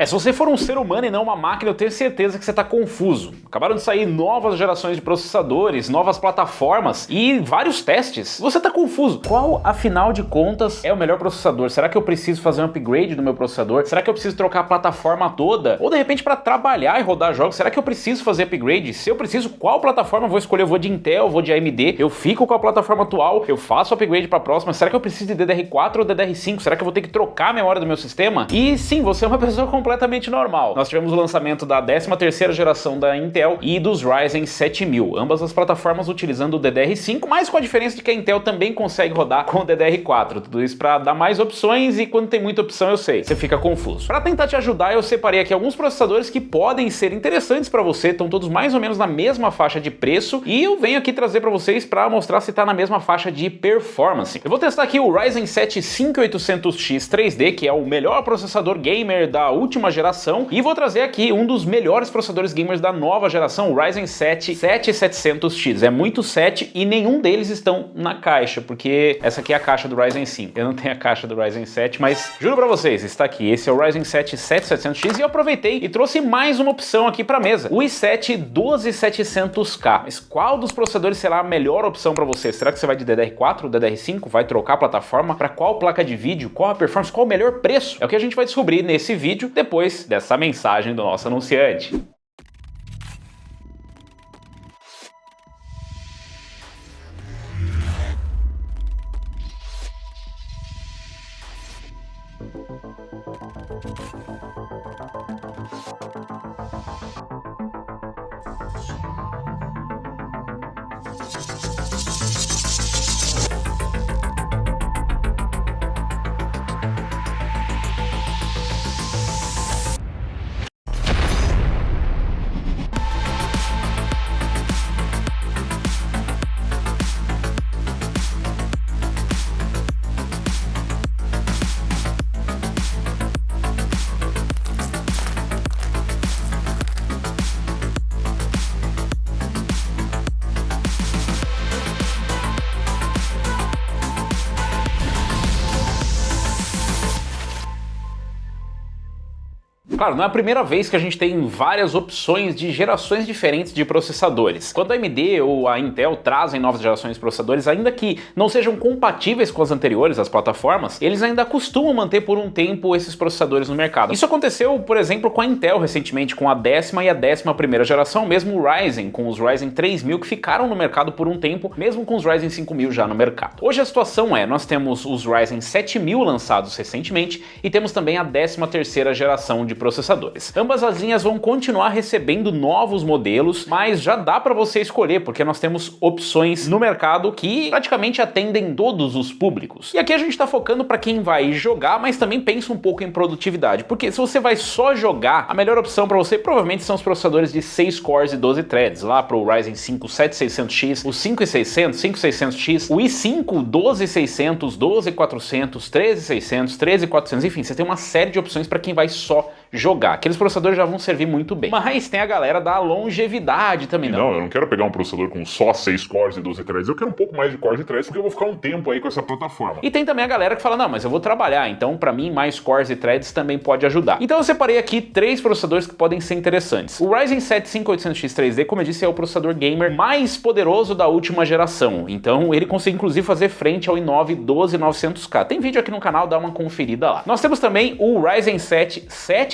Se você for um ser humano e não uma máquina, eu tenho certeza que você tá confuso. Acabaram de sair novas gerações de processadores, novas plataformas e vários testes. Você tá confuso. Qual, afinal de contas, é o melhor processador? Será que eu preciso fazer um upgrade no meu processador? Será que eu preciso trocar a plataforma toda? Ou de repente para trabalhar e rodar jogos, será que eu preciso fazer upgrade? Se eu preciso, qual plataforma eu vou escolher? Eu vou de Intel, vou de AMD, eu fico com a plataforma atual, eu faço upgrade para a próxima. Será que eu preciso de DDR4 ou DDR5? Será que eu vou ter que trocar a memória do meu sistema? E sim, você é uma pessoa completamente normal. Nós tivemos o lançamento da 13ª geração da Intel e dos Ryzen 7000, ambas as plataformas utilizando o DDR5, mas com a diferença de que a Intel também consegue rodar com o DDR4. Tudo isso para dar mais opções e quando tem muita opção, eu sei, você fica confuso. Para tentar te ajudar, eu separei aqui alguns processadores que podem ser interessantes para você, estão todos mais ou menos na mesma faixa de preço e eu venho aqui trazer para vocês para mostrar se está na mesma faixa de performance. Eu vou testar aqui o Ryzen 7 5800X 3D, que é o melhor processador gamer da última geração, e vou trazer aqui um dos melhores processadores gamers da nova geração, o Ryzen 7 7700X. É muito 7 e nenhum deles estão na caixa, porque essa aqui é a caixa do Ryzen 5. Eu não tenho a caixa do Ryzen 7, mas juro pra vocês, está aqui. Esse é o Ryzen 7 7700X e eu aproveitei e trouxe mais uma opção aqui pra mesa, o i7 12700K. Mas qual dos processadores será a melhor opção pra você? Será que você vai de DDR4 ou DDR5? Vai trocar a plataforma? Para qual placa de vídeo? Qual a performance? Qual o melhor preço? É o que a gente vai descobrir nesse vídeo depois dessa mensagem do nosso anunciante. Claro, não é a primeira vez que a gente tem várias opções de gerações diferentes de processadores. Quando a AMD ou a Intel trazem novas gerações de processadores, ainda que não sejam compatíveis com as anteriores, as plataformas, eles ainda costumam manter por um tempo esses processadores no mercado. Isso aconteceu, por exemplo, com a Intel recentemente, com a 10ª e a 11ª geração, mesmo o Ryzen, com os Ryzen 3000 que ficaram no mercado por um tempo, mesmo com os Ryzen 5000 já no mercado. Hoje a situação é, nós temos os Ryzen 7000 lançados recentemente e temos também a 13ª geração de processadores. Ambas as linhas vão continuar recebendo novos modelos, mas já dá para você escolher, porque nós temos opções no mercado que praticamente atendem todos os públicos. E aqui a gente está focando para quem vai jogar, mas também pensa um pouco em produtividade, porque se você vai só jogar, a melhor opção para você provavelmente são os processadores de 6 cores e 12 threads, lá para o Ryzen 5 7600X, o 5600, 5600X, o i5 12600, 12400, 13600, 13400, enfim, você tem uma série de opções para quem vai só jogar. Aqueles processadores já vão servir muito bem. Mas tem a galera da longevidade também. Não, eu não quero pegar um processador com só 6 cores e 12 threads, eu quero um pouco mais de cores e threads, porque eu vou ficar um tempo aí com essa plataforma. E tem também a galera que fala, não, mas eu vou trabalhar, então pra mim mais cores e threads também pode ajudar. Então eu separei aqui 3 processadores que podem ser interessantes. O Ryzen 7 5800X 3D, como eu disse, é o processador gamer mais poderoso da última geração, então ele consegue inclusive fazer frente ao i9 12900K. Tem vídeo aqui no canal, dá uma conferida lá. Nós temos também o Ryzen 7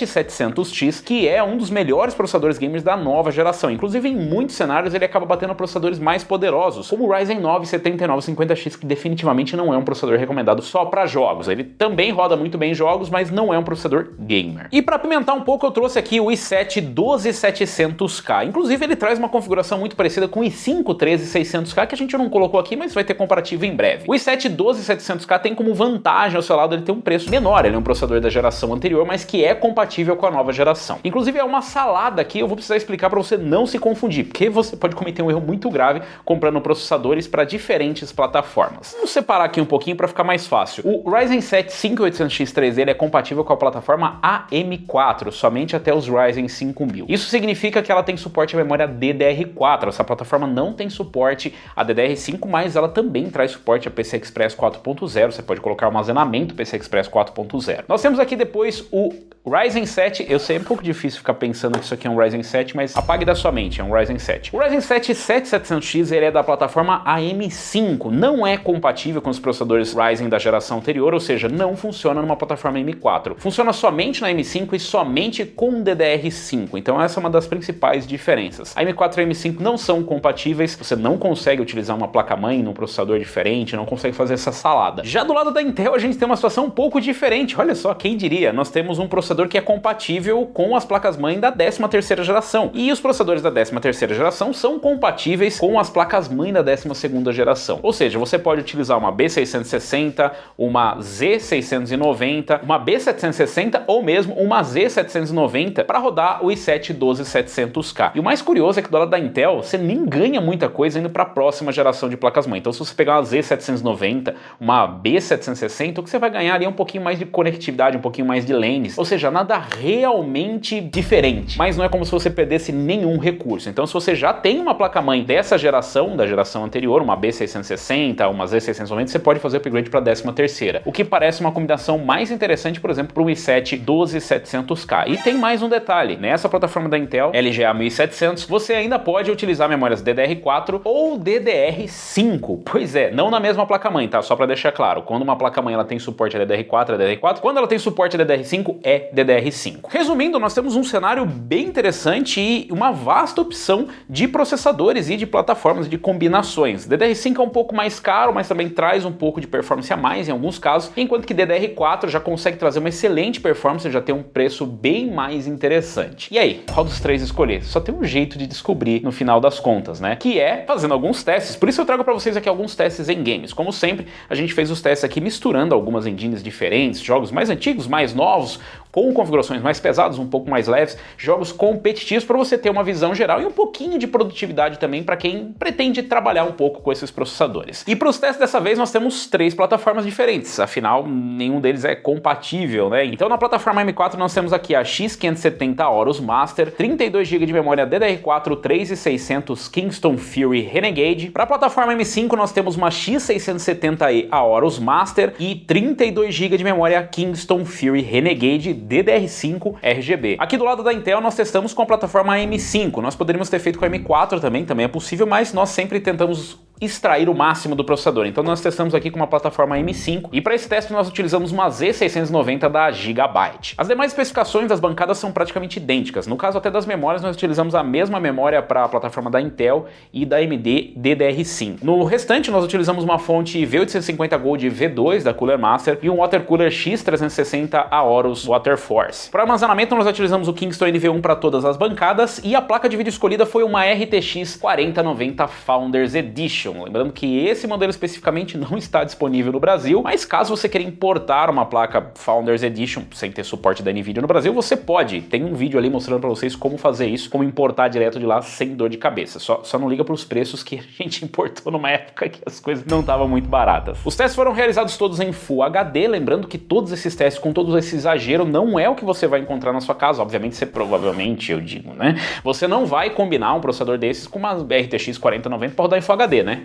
7700X, que é um dos melhores processadores gamers da nova geração. Inclusive, em muitos cenários, ele acaba batendo processadores mais poderosos, como o Ryzen 9 7950X, que definitivamente não é um processador recomendado só para jogos. Ele também roda muito bem em jogos, mas não é um processador gamer. E para apimentar um pouco, eu trouxe aqui o i7 12700K. Inclusive, ele traz uma configuração muito parecida com o i5 13600K, que a gente não colocou aqui, mas vai ter comparativo em breve. O i7 12700K tem como vantagem ao seu lado ele ter um preço menor. Ele é um processador da geração anterior, mas que é compatível com a nova geração. Inclusive é uma salada aqui, eu vou precisar explicar para você não se confundir, porque você pode cometer um erro muito grave comprando processadores para diferentes plataformas. Vamos separar aqui um pouquinho para ficar mais fácil. O Ryzen 7 5800X 3D ele é compatível com a plataforma AM4, somente até os Ryzen 5000. Isso significa que ela tem suporte à memória DDR4, essa plataforma não tem suporte a DDR5, mas ela também traz suporte a PCI Express 4.0, você pode colocar armazenamento PCI Express 4.0. Nós temos aqui depois o Ryzen Ryzen 7, eu sei, é um pouco difícil ficar pensando que isso aqui é um Ryzen 7, mas apague da sua mente, é um Ryzen 7. O Ryzen 7 7700X, ele é da plataforma AM5, não é compatível com os processadores Ryzen da geração anterior, ou seja, não funciona numa plataforma M4. Funciona somente na M5 e somente com DDR5, então essa é uma das principais diferenças. A M4 e a M5 não são compatíveis, você não consegue utilizar uma placa-mãe num processador diferente, não consegue fazer essa salada. Já do lado da Intel, a gente tem uma situação um pouco diferente, olha só, quem diria, nós temos um processador que é compatível com as placas-mãe da 13ª geração, e os processadores da 13ª geração são compatíveis com as placas-mãe da 12ª geração, ou seja, você pode utilizar uma B660, uma Z690, uma B760 ou mesmo uma Z790 para rodar o i7 12700K. E o mais curioso é que do lado da Intel, você nem ganha muita coisa indo para a próxima geração de placas-mãe. Então se você pegar uma Z790, uma B760, o que você vai ganhar ali é um pouquinho mais de conectividade, um pouquinho mais de lanes, ou seja, nada realmente diferente, mas não é como se você perdesse nenhum recurso. Então se você já tem uma placa-mãe dessa geração, da geração anterior, uma B660, uma Z690, você pode fazer o upgrade para a 13ª, o que parece uma combinação mais interessante, por exemplo, para o i7 12700K. E tem mais um detalhe, nessa plataforma da Intel, LGA 1700, você ainda pode utilizar memórias DDR4 ou DDR5. Pois é, não na mesma placa-mãe, tá? Só para deixar claro, quando uma placa-mãe ela tem suporte a DDR4, é DDR4, quando ela tem suporte a DDR5, é DDR5. Resumindo, nós temos um cenário bem interessante e uma vasta opção de processadores e de plataformas de combinações. DDR5 é um pouco mais caro, mas também traz um pouco de performance a mais em alguns casos, enquanto que DDR4 já consegue trazer uma excelente performance e já tem um preço bem mais interessante. E aí, qual dos três escolher? Só tem um jeito de descobrir no final das contas, né? Que é fazendo alguns testes. Por isso eu trago para vocês aqui alguns testes em games. Como sempre, a gente fez os testes aqui misturando algumas engines diferentes, jogos mais antigos, mais novos, com configurações mais pesadas, um pouco mais leves, jogos competitivos para você ter uma visão geral e um pouquinho de produtividade também para quem pretende trabalhar um pouco com esses processadores. E para os testes dessa vez nós temos 3 plataformas diferentes, afinal nenhum deles é compatível, né? Então na plataforma M4 nós temos aqui a X570 Aorus Master, 32 GB de memória DDR4, 3600 Kingston Fury Renegade. Para a plataforma M5 nós temos uma X670E Aorus Master e 32 GB de memória Kingston Fury Renegade DDR5 RGB. Aqui do lado da Intel nós testamos com a plataforma M5, nós poderíamos ter feito com a M4 também é possível, mas nós sempre tentamos extrair o máximo do processador. Então nós testamos aqui com uma plataforma M5 e para esse teste nós utilizamos uma Z690 da Gigabyte. As demais especificações das bancadas são praticamente idênticas. No caso até das memórias nós utilizamos a mesma memória para a plataforma da Intel e da AMD DDR5. No restante nós utilizamos uma fonte V850 Gold V2 da Cooler Master e um Water Cooler X360 Aorus Water Force. Para armazenamento nós utilizamos o Kingston NV1 para todas as bancadas e a placa de vídeo escolhida foi uma RTX 4090 Founders Edition. Lembrando que esse modelo especificamente não está disponível no Brasil, mas caso você queira importar uma placa Founders Edition sem ter suporte da NVIDIA no Brasil, você pode. Tem um vídeo ali mostrando para vocês como fazer isso, como importar direto de lá sem dor de cabeça. Só não liga para os preços que a gente importou numa época que as coisas não estavam muito baratas. Os testes foram realizados todos em Full HD, lembrando que todos esses testes com todo esse exagero não é o que você vai encontrar na sua casa. Obviamente você provavelmente, eu digo, né? Você não vai combinar um processador desses com uma RTX 4090 para rodar em Full HD, né?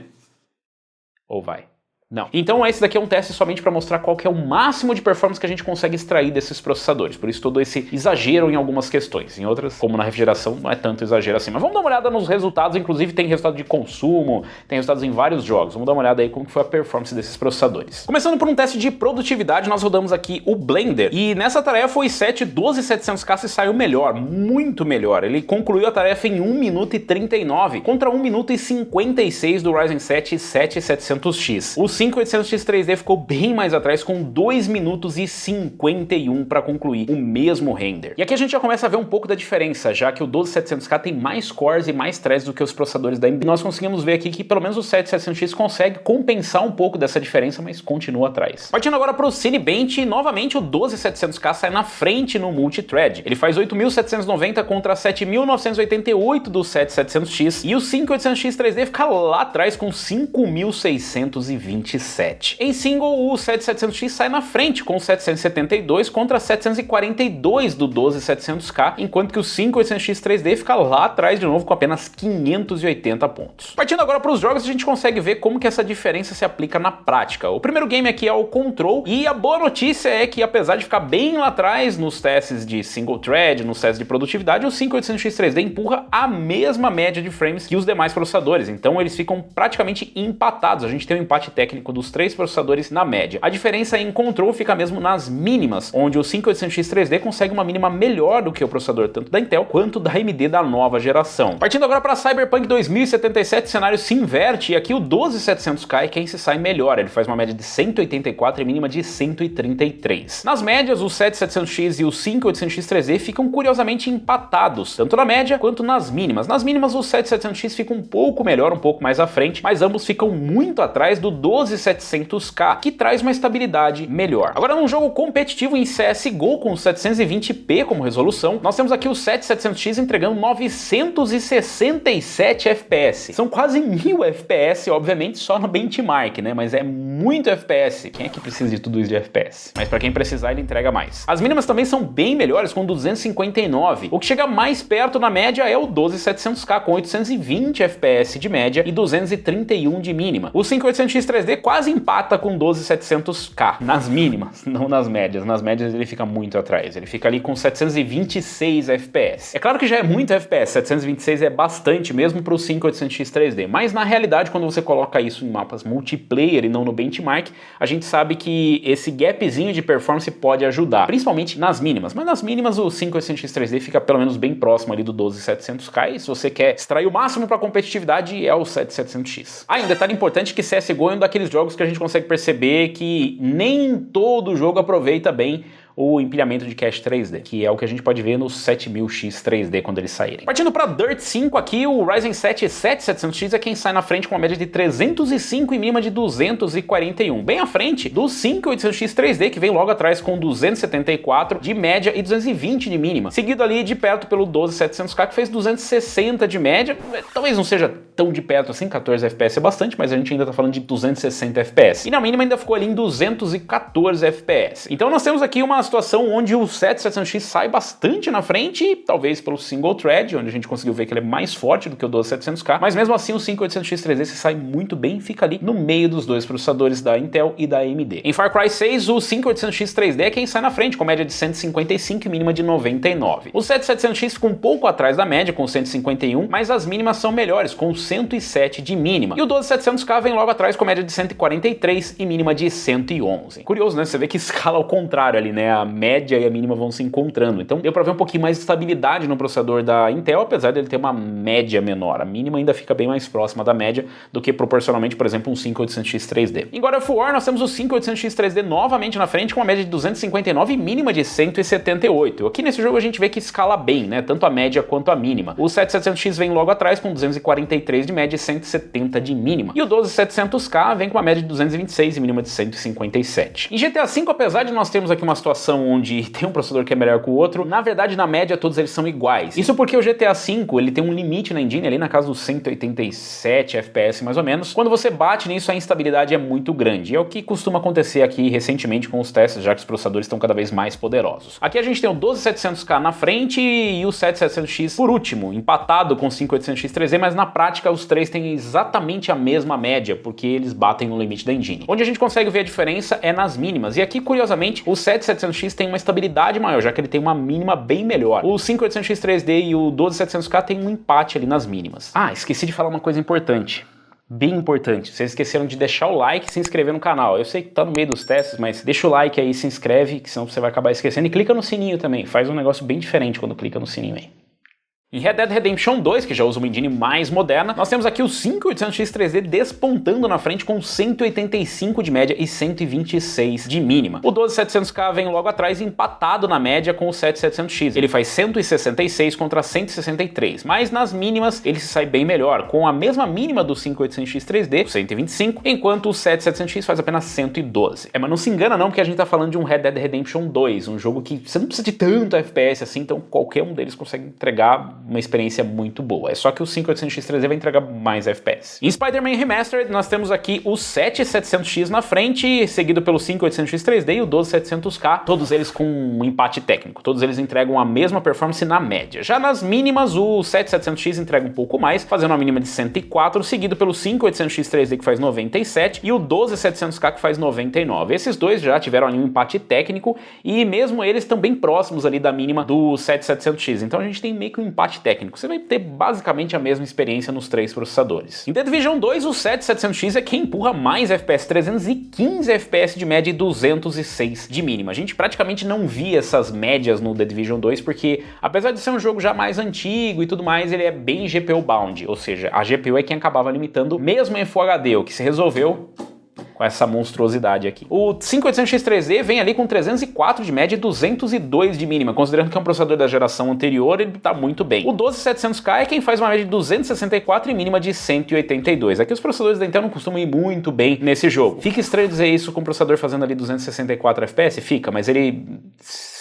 Ou vai? Não. Então esse daqui é um teste somente para mostrar qual que é o máximo de performance que a gente consegue extrair desses processadores. Por isso todo esse exagero em algumas questões. Em outras, como na refrigeração, não é tanto exagero assim. Mas vamos dar uma olhada nos resultados. Inclusive tem resultado de consumo, tem resultados em vários jogos. Vamos dar uma olhada aí como que foi a performance desses processadores. Começando por um teste de produtividade, nós rodamos aqui o Blender. E nessa tarefa o i7 12700K se saiu melhor, muito melhor. Ele concluiu a tarefa em 1 minuto e 39 contra 1 minuto e 56 do Ryzen 7 7700X. O 5800X3D ficou bem mais atrás com 2 minutos e 51 para concluir o mesmo render. E aqui a gente já começa a ver um pouco da diferença, já que o 12700K tem mais cores e mais threads do que os processadores da AMD. Nós conseguimos ver aqui que pelo menos o 7700X consegue compensar um pouco dessa diferença, mas continua atrás. Partindo agora para o Cinebench, novamente o 12700K sai na frente no multithread. Ele faz 8790 contra 7988 do 7700X e o 5800X3D fica lá atrás com 5627. 727. Em single, o 7700X sai na frente com 772 contra 742 do 12700K, enquanto que o 5800X 3D fica lá atrás de novo com apenas 580 pontos. Partindo agora para os jogos, a gente consegue ver como que essa diferença se aplica na prática. O primeiro game aqui é o Control, e a boa notícia é que apesar de ficar bem lá atrás nos testes de single thread, nos testes de produtividade, o 5800X 3D empurra a mesma média de frames que os demais processadores, então eles ficam praticamente empatados. A gente tem um empate técnico dos três processadores na média. A diferença em Control fica mesmo nas mínimas, onde o 5800X 3D consegue uma mínima melhor do que o processador tanto da Intel quanto da AMD da nova geração. Partindo agora para Cyberpunk 2077, o cenário se inverte e aqui o 12700K é quem se sai melhor, ele faz uma média de 184 e mínima de 133. Nas médias, o 7700X e o 5800X 3D ficam curiosamente empatados, tanto na média quanto nas mínimas. Nas mínimas, o 7700X fica um pouco melhor, um pouco mais à frente, mas ambos ficam muito atrás do 12700K, que traz uma estabilidade melhor. Agora, num jogo competitivo em CSGO com 720p como resolução, nós temos aqui o 7700X entregando 967 FPS. São quase 1000 FPS, obviamente, só no benchmark, né? Mas é muito FPS. Quem é que precisa de tudo isso de FPS? Mas para quem precisar, ele entrega mais. As mínimas também são bem melhores, com 259. O que chega mais perto na média é o 12700K, com 820 FPS de média e 231 de mínima. O 5800X 3D quase empata com 12700K, nas mínimas, não nas médias. Nas médias ele fica muito atrás, ele fica ali com 726 FPS. É claro que já é muito FPS, 726 é bastante mesmo para o 5800X 3D, mas na realidade quando você coloca isso em mapas multiplayer e não no benchmark, a gente sabe que esse gapzinho de performance pode ajudar, principalmente nas mínimas, mas nas mínimas o 5800X 3D fica pelo menos bem próximo ali do 12700K, e se você quer extrair o máximo para competitividade é o 7700X. Ah, e um detalhe importante que CSGO é um daqueles jogos que a gente consegue perceber que nem todo jogo aproveita bem o empilhamento de cache 3D, que é o que a gente pode ver nos 7000X 3D quando eles saírem. Partindo para Dirt 5 aqui, o Ryzen 7 7700X é quem sai na frente com uma média de 305 e mínima de 241, bem à frente do 5800X 3D, que vem logo atrás com 274 de média e 220 de mínima, seguido ali de perto pelo 12700K, que fez 260 de média, talvez não seja tão de perto assim, 14 FPS é bastante, mas a gente ainda tá falando de 260 FPS, e na mínima ainda ficou ali em 214 FPS. Então nós temos aqui uma situação onde o 7700X sai bastante na frente, talvez pelo single thread, onde a gente conseguiu ver que ele é mais forte do que o 12700K, mas mesmo assim o 5800X 3D se sai muito bem e fica ali no meio dos dois processadores da Intel e da AMD. Em Far Cry 6, o 5800X 3D é quem sai na frente, com média de 155 e mínima de 99. O 7700X fica um pouco atrás da média, com 151, mas as mínimas são melhores, com 107 de mínima. E o 12700K vem logo atrás com média de 143 e mínima de 111. Curioso, né? Você vê que escala ao contrário ali, né? A média e a mínima vão se encontrando. Então deu pra ver um pouquinho mais de estabilidade no processador da Intel, apesar dele ter uma média menor. A mínima ainda fica bem mais próxima da média do que proporcionalmente, por exemplo, um 5800X 3D. Em God of War, nós temos o 5800X 3D novamente na frente com uma média de 259 e mínima de 178. Aqui nesse jogo a gente vê que escala bem, né? Tanto a média quanto a mínima. O 7700X vem logo atrás com 243 de média e 170 de mínima. E o 12700K vem com uma média de 226 e mínima de 157. Em GTA V, apesar de nós termos aqui uma situação onde tem um processador que é melhor que o outro, na verdade, na média, todos eles são iguais. Isso porque o GTA V, ele tem um limite na engine ali na casa dos 187 FPS mais ou menos. Quando você bate nisso, a instabilidade é muito grande. E é o que costuma acontecer aqui recentemente com os testes, já que os processadores estão cada vez mais poderosos. Aqui a gente tem o 12700K na frente e o 7700X por último, empatado com o 5800X 3D, mas na prática os três têm exatamente a mesma média, porque eles batem no limite da engine. Onde a gente consegue ver a diferença é nas mínimas. E aqui, curiosamente, o 7700X tem uma estabilidade maior, já que ele tem uma mínima bem melhor. O 5800X 3D e o 12700K tem um empate ali nas mínimas. Ah, esqueci de falar uma coisa importante. Bem importante, vocês esqueceram de deixar o like e se inscrever no canal. Eu sei que tá no meio dos testes, mas deixa o like aí, se inscreve, que senão você vai acabar esquecendo. E clica no sininho também, faz um negócio bem diferente quando clica no sininho aí. Em Red Dead Redemption 2, que já usa uma engine mais moderna, nós temos aqui o 5800X 3D despontando na frente com 185 de média e 126 de mínima. O 12700K vem logo atrás empatado na média com o 7700X. Ele faz 166 contra 163, mas nas mínimas ele se sai bem melhor, com a mesma mínima do 5800X 3D, 125, enquanto o 7700X faz apenas 112. Mas não se engana não, porque a gente tá falando de um Red Dead Redemption 2, um jogo que você não precisa de tanto FPS assim, então qualquer um deles consegue entregar uma experiência muito boa. É só que o 5800X3D vai entregar mais FPS. Em Spider-Man Remastered, nós temos aqui o 7700X na frente, seguido pelo 5800X3D e o 12700K, todos eles com um empate técnico. Todos eles entregam a mesma performance na média. Já nas mínimas, o 7700X entrega um pouco mais, fazendo uma mínima de 104, seguido pelo 5800X3D que faz 97 e o 12700K que faz 99. Esses dois já tiveram ali um empate técnico e mesmo eles estão bem próximos ali da mínima do 7700X. Então a gente tem meio que um empate técnico. Você vai ter basicamente a mesma experiência nos três processadores. Em The Division 2, o 7700X é quem empurra mais FPS, 315 FPS de média e 206 de mínima. A gente praticamente não via essas médias no The Division 2 porque, apesar de ser um jogo já mais antigo e tudo mais, ele é bem GPU bound, ou seja, a GPU é quem acabava limitando mesmo em Full HD, o que se resolveu com essa monstruosidade aqui. O 5800X3D vem ali com 304 de média e 202 de mínima, considerando que é um processador da geração anterior, ele tá muito bem. O 12700K é quem faz uma média de 264 e mínima de 182. Aqui os processadores da Intel não costumam ir muito bem nesse jogo. Fica estranho dizer isso com o processador fazendo ali 264 FPS? Fica, mas ele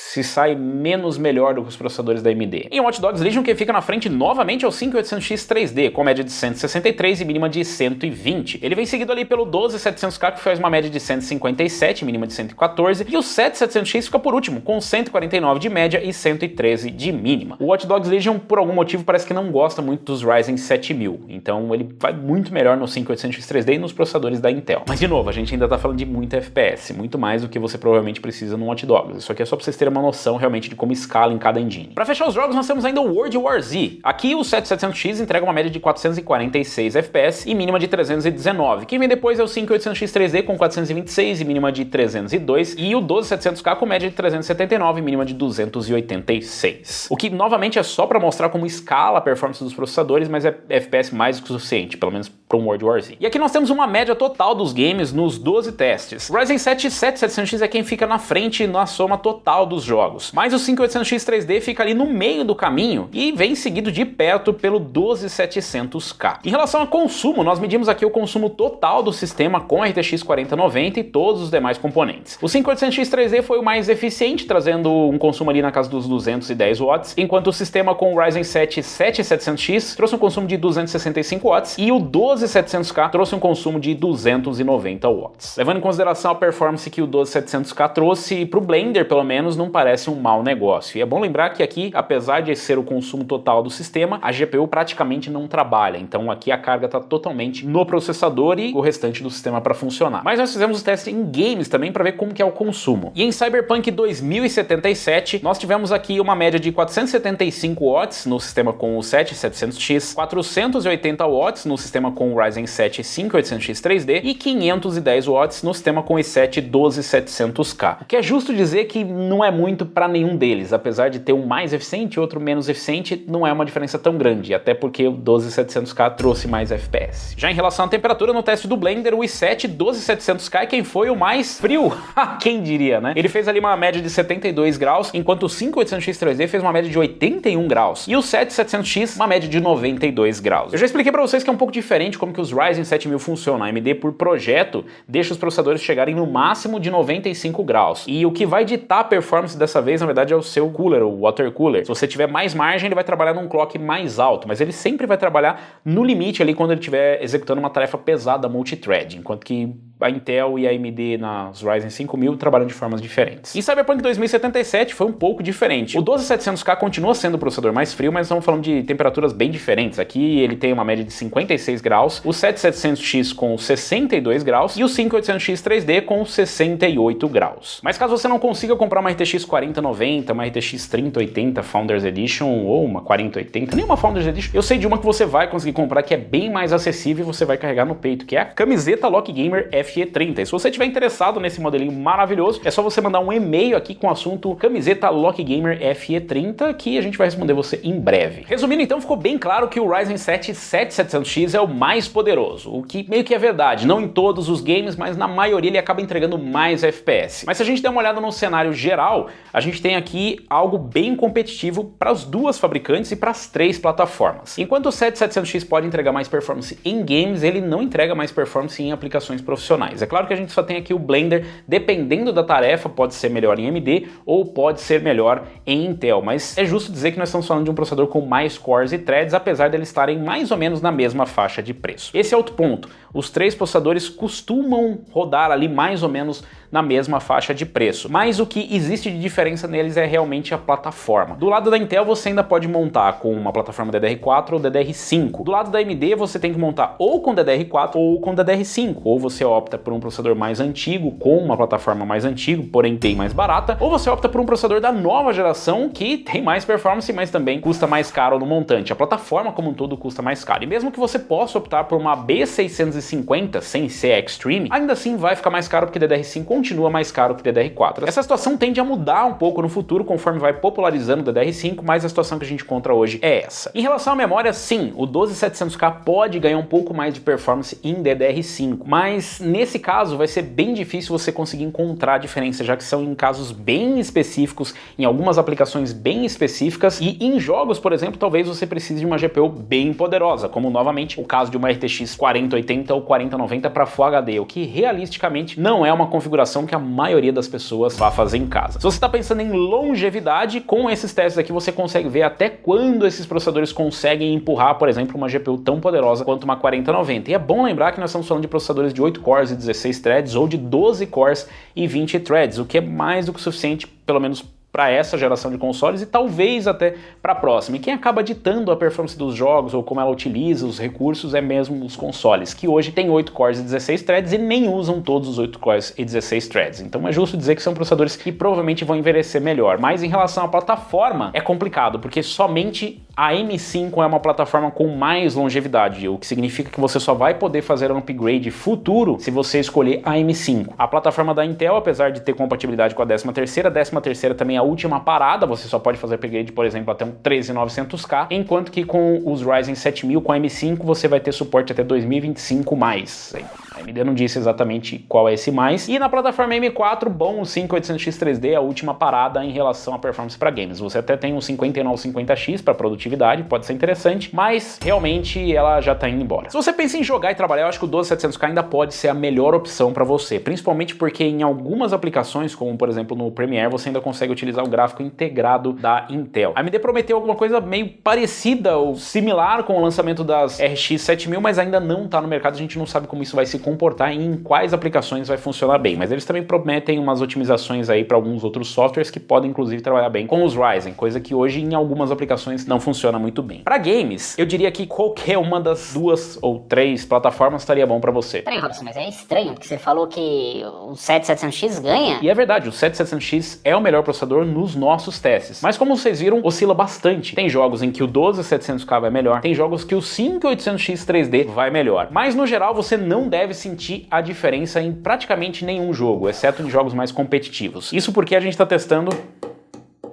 se sai menos melhor do que os processadores da AMD. Em Watch Dogs Legion, quem fica na frente novamente é o 5800X3D, com média de 163 e mínima de 120. Ele vem seguido ali pelo 12700K, que faz uma média de 157, mínima de 114, e o 7700X fica por último, com 149 de média e 113 de mínima. O Watch Dogs Legion, por algum motivo, parece que não gosta muito dos Ryzen 7000, então ele vai muito melhor no 5800X3D e nos processadores da Intel. Mas de novo, a gente ainda tá falando de muito FPS, muito mais do que você provavelmente precisa no Watch Dogs. Isso aqui é só pra vocês terem uma noção realmente de como escala em cada engine. Para fechar os jogos, nós temos ainda o World War Z. Aqui o 7700X entrega uma média de 446 FPS e mínima de 319. Quem vem depois é o 5800X3D com 426 e mínima de 302 e o 12700K com média de 379 e mínima de 286. O que novamente é só para mostrar como escala a performance dos processadores, mas é FPS mais do que o suficiente, pelo menos para um World War Z. E aqui nós temos uma média total dos games nos 12 testes. O Ryzen 7 7700X é quem fica na frente na soma total dos jogos, mas o 5800X3D fica ali no meio do caminho e vem seguido de perto pelo 12700K. Em relação a consumo, nós medimos aqui o consumo total do sistema com a RTX 4090 e todos os demais componentes. O 5800X3D foi o mais eficiente, trazendo um consumo ali na casa dos 210 watts, enquanto o sistema com o Ryzen 7 7700X trouxe um consumo de 265 watts e o 12700K trouxe um consumo de 290 watts. Levando em consideração a performance que o 12700K trouxe para o Blender, pelo menos, não parece um mau negócio. E é bom lembrar que aqui, apesar de ser o consumo total do sistema, a GPU praticamente não trabalha, então aqui a carga está totalmente no processador e o restante do sistema para funcionar. Mas nós fizemos o teste em games também para ver como que é o consumo. E em Cyberpunk 2077, nós tivemos aqui uma média de 475 watts no sistema com o 7700X, 480 watts no sistema com o Ryzen 7 5800X3D e 510 watts no sistema com o i7 12700K. O que é justo dizer que não é muito para nenhum deles, apesar de ter um mais eficiente e outro menos eficiente, não é uma diferença tão grande, até porque o 12700K trouxe mais FPS. Já em relação à temperatura, no teste do Blender, o i7 12700K é quem foi o mais frio, quem diria, né? Ele fez ali uma média de 72 graus, enquanto o 5800X3D fez uma média de 81 graus, e o 7700X uma média de 92 graus. Eu já expliquei para vocês que é um pouco diferente como que os Ryzen 7000 funcionam. A AMD, por projeto, deixa os processadores chegarem no máximo de 95 graus, e o que vai ditar a performance dessa vez, na verdade, é o seu cooler, o water cooler. Se você tiver mais margem, ele vai trabalhar num clock mais alto, mas ele sempre vai trabalhar no limite ali quando ele estiver executando uma tarefa pesada multithread, enquanto que a Intel e a AMD nas Ryzen 5000 trabalham de formas diferentes. Em Cyberpunk 2077 foi um pouco diferente. O 12700K continua sendo o processador mais frio, mas estamos falando de temperaturas bem diferentes. Aqui ele tem uma média de 56 graus, o 7700X com 62 graus e o 5800X 3D com 68 graus. Mas caso você não consiga comprar uma RTX 4090, uma RTX 3080 Founders Edition ou uma 4080, nem uma Founders Edition, eu sei de uma que você vai conseguir comprar que é bem mais acessível e você vai carregar no peito, que é a camiseta Lock Gamer FE30. E se você estiver interessado nesse modelinho maravilhoso, é só você mandar um e-mail aqui com o assunto camiseta Lock Gamer FE30 que a gente vai responder você em breve. Resumindo então, ficou bem claro que o Ryzen 7 7700X é o mais poderoso, o que meio que é verdade, não em todos os games, mas na maioria ele acaba entregando mais FPS. Mas se a gente der uma olhada no cenário geral, a gente tem aqui algo bem competitivo para as duas fabricantes e para as três plataformas. Enquanto o 7700X pode entregar mais performance em games, ele não entrega mais performance em aplicações profissionais. opcionais. É claro que a gente só tem aqui o Blender, dependendo da tarefa, pode ser melhor em AMD ou pode ser melhor em Intel, mas é justo dizer que nós estamos falando de um processador com mais cores e threads, apesar de eles estarem mais ou menos na mesma faixa de preço. Esse é outro ponto. Os três processadores costumam rodar ali mais ou menos na mesma faixa de preço, mas o que existe de diferença neles é realmente a plataforma. Do lado da Intel você ainda pode montar com uma plataforma DDR4 ou DDR5. Do lado da AMD você tem que montar ou com DDR4 ou com DDR5, ou você opta por um processador mais antigo com uma plataforma mais antiga, porém bem mais barata, ou você opta por um processador da nova geração que tem mais performance, mas também custa mais caro no montante. A plataforma como um todo custa mais caro. E mesmo que você possa optar por uma B650 sem ser Extreme, ainda assim vai ficar mais caro porque DDR5 continua mais caro que DDR4. Essa situação tende a mudar um pouco no futuro conforme vai popularizando o DDR5, mas a situação que a gente encontra hoje é essa. Em relação à memória, sim, o 12700K pode ganhar um pouco mais de performance em DDR5, mas nesse caso vai ser bem difícil você conseguir encontrar a diferença, já que são em casos bem específicos, em algumas aplicações bem específicas, e em jogos, por exemplo, talvez você precise de uma GPU bem poderosa, como novamente o caso de uma RTX 4080 ou 4090 para Full HD, o que realisticamente não é uma configuração que a maioria das pessoas vai fazer em casa. Se você está pensando em longevidade, com esses testes aqui você consegue ver até quando esses processadores conseguem empurrar, por exemplo, uma GPU tão poderosa quanto uma 4090. E é bom lembrar que nós estamos falando de processadores de 8 cores e 16 threads ou de 12 cores e 20 threads, o que é mais do que o suficiente, pelo menos para essa geração de consoles e talvez até para a próxima. E quem acaba ditando a performance dos jogos ou como ela utiliza os recursos é mesmo os consoles, que hoje tem 8 cores e 16 threads e nem usam todos os 8 cores e 16 threads. Então é justo dizer que são processadores que provavelmente vão envelhecer melhor. Mas em relação à plataforma é complicado, porque somente a M5 é uma plataforma com mais longevidade, o que significa que você só vai poder fazer um upgrade futuro se você escolher a M5. A plataforma da Intel, apesar de ter compatibilidade com a 13ª, a 13ª também é a última parada, você só pode fazer upgrade, por exemplo, até um 13900K, enquanto que com os Ryzen 7000 com a M5 você vai ter suporte até 2025 mais. A AMD não disse exatamente qual é esse mais. E na plataforma M4, bom, o 5800X 3D é a última parada em relação à performance para games. Você até tem um 5950X para produtividade, pode ser interessante, mas realmente ela já tá indo embora. Se você pensa em jogar e trabalhar, eu acho que o 12700K ainda pode ser a melhor opção para você, principalmente porque em algumas aplicações, como por exemplo no Premiere, você ainda consegue utilizar o gráfico integrado da Intel. A AMD prometeu alguma coisa meio parecida ou similar com o lançamento das RX 7000, mas ainda não está no mercado, a gente não sabe como isso vai se comportar e em quais aplicações vai funcionar bem, mas eles também prometem umas otimizações aí para alguns outros softwares que podem inclusive trabalhar bem com os Ryzen, coisa que hoje em algumas aplicações não funciona muito bem. Para games, eu diria que qualquer uma das 2 ou 3 plataformas estaria bom para você. Peraí, Robson, mas é estranho, porque você falou que o 7700X ganha. E é verdade, o 7700X é o melhor processador nos nossos testes, mas como vocês viram, oscila bastante. Tem jogos em que o 12700K vai melhor, tem jogos que o 5800X 3D vai melhor, mas no geral você não deve sentir a diferença em praticamente nenhum jogo, exceto em jogos mais competitivos. Isso porque a gente está testando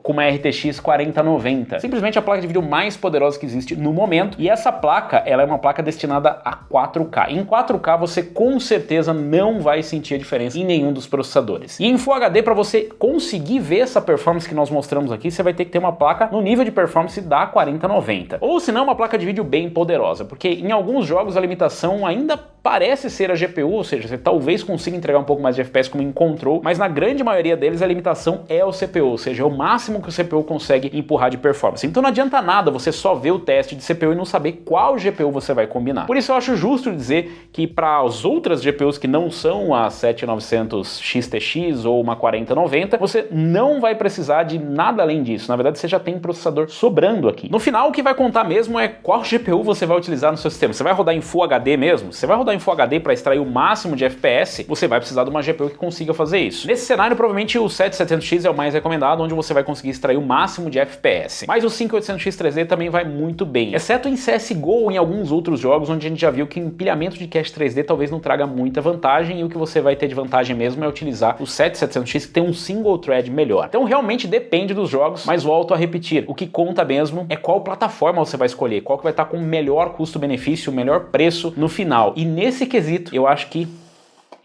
com uma RTX 4090, simplesmente a placa de vídeo mais poderosa que existe no momento, e essa placa, ela é uma placa destinada a 4K. Em 4K você com certeza não vai sentir a diferença em nenhum dos processadores. E em Full HD, para você conseguir ver essa performance que nós mostramos aqui, você vai ter que ter uma placa no nível de performance da 4090, ou se não uma placa de vídeo bem poderosa, porque em alguns jogos a limitação ainda parece ser a GPU, ou seja, você talvez consiga entregar um pouco mais de FPS como em Control, mas na grande maioria deles a limitação é o CPU, ou seja, é o máximo que o CPU consegue empurrar de performance. Então não adianta nada você só ver o teste de CPU e não saber qual GPU você vai combinar. Por isso eu acho justo dizer que para as outras GPUs que não são a 7900 XTX ou uma 4090, você não vai precisar de nada além disso. Na verdade, você já tem processador sobrando aqui. No final, o que vai contar mesmo é qual GPU você vai utilizar no seu sistema. Você vai rodar em Full HD mesmo? Você vai rodar em Full HD para extrair o máximo de FPS? Você vai precisar de uma GPU que consiga fazer isso. Nesse cenário, provavelmente o 7700X é o mais recomendado, onde você vai conseguir extrair o máximo de FPS. Mas o 5800X 3D também vai muito bem, exceto em CSGO ou em alguns outros jogos onde a gente já viu que o empilhamento de cache 3D talvez não traga muita vantagem, e o que você vai ter de vantagem mesmo é utilizar o 7700X, que tem um single thread melhor. Então realmente depende dos jogos, mas volto a repetir, o que conta mesmo é qual plataforma você vai escolher, qual que vai estar com o melhor custo-benefício, o melhor preço no final. E nesse quesito, eu acho que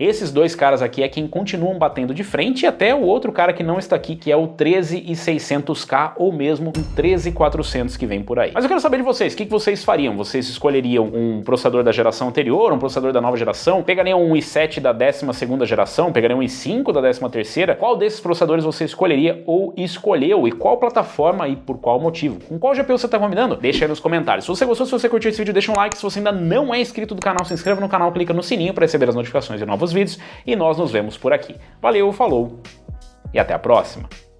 Esses dois caras aqui é quem continuam batendo de frente, e até o outro cara que não está aqui, que é o 13600K ou mesmo um 13400 que vem por aí. Mas eu quero saber de vocês, o que vocês fariam? Vocês escolheriam um processador da geração anterior, um processador da nova geração? Pegariam um i7 da 12ª geração? Pegariam um i5 da 13ª? Qual desses processadores você escolheria ou escolheu? E qual plataforma e por qual motivo? Com qual GPU você está combinando? Deixa aí nos comentários. Se você gostou, se você curtiu esse vídeo, deixa um like. Se você ainda não é inscrito do canal, se inscreva no canal, clica no sininho para receber as notificações de novos vídeos e nós nos vemos por aqui. Valeu, falou e até a próxima!